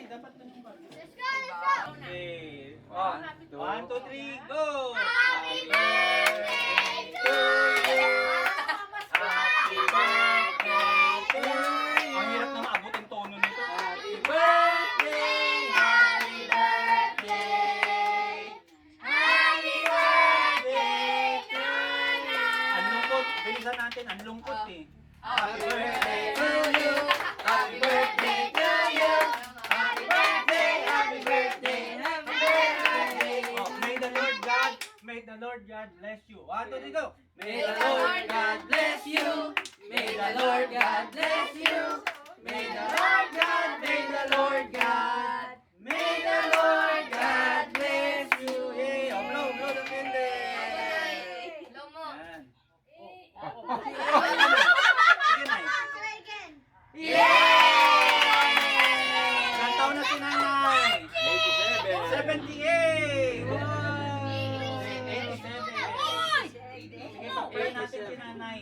Ay, dapat na yung bag. Let's go, let's go! Okay. 1, 1, 2, 3, go! Happy birthday to you! Happy birthday to you! Ang hirap na maabot yung tono nito. Happy birthday! Happy birthday! Happy birthday, Nana! Ang lungkot. Bilisan natin. Ang lungkot eh. Happy birthday to you! Happy birthday to you! Happy birthday! Happy birthday! Happy birthday! Oh, may the Lord God bless you. 1, 2, 3, go! May the Lord God bless you. May the Lord God bless you. May the Lord God, may the Lord God, may the Lord God bless you. Yay! Oh, blow the candle! Hello mo. Yan. Try again. Ilang taon na si nanay? 78! 87. Wow! 87. Sige, pag-pray natin si nanay.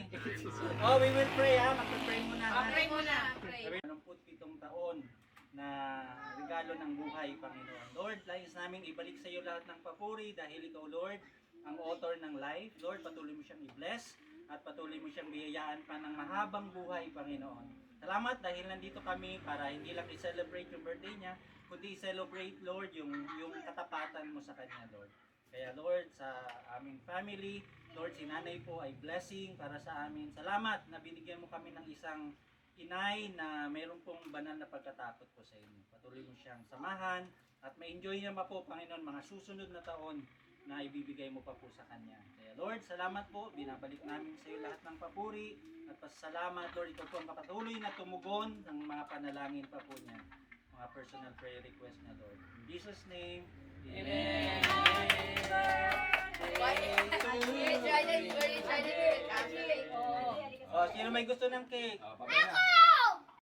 Oh, we will pray ha. Mag-pray muna ha. Pray muna. Pray. 87 taon na regalo ng buhay, Panginoon. Lord, lais namin ibalik sa iyo lahat ng papuri dahil ikaw, Lord, ang author ng life. Lord, patuloy mo siyang i-bless at patuloy mo siyang biyayaan pa ng mahabang buhay, Panginoon. Salamat dahil nandito kami para hindi lang i-celebrate yung birthday niya, kundi i-celebrate, Lord, yung katapatan mo sa kanya, Lord. Kaya, Lord, sa aming family, Lord, si nanay po ay blessing para sa amin. Salamat na binigyan mo kami ng isang inay na mayroon pong banal na pagkatakot po sa inyo. Patuloy mo siyang samahan at ma-enjoy niya pa po, Panginoon, mga susunod na taon na ibibigay mo pa po sa kanya. Kaya Lord, salamat po. Binabalik namin sa iyo lahat ng papuri at pasalamat, Lord. Ito po ang patuloy na tumugon ng mga panalangin pa po niya. Mga personal prayer request niya, Lord. In Jesus' name, Amen. Very excited. Very excited. Oh, sino may gusto ng cake? Papaya.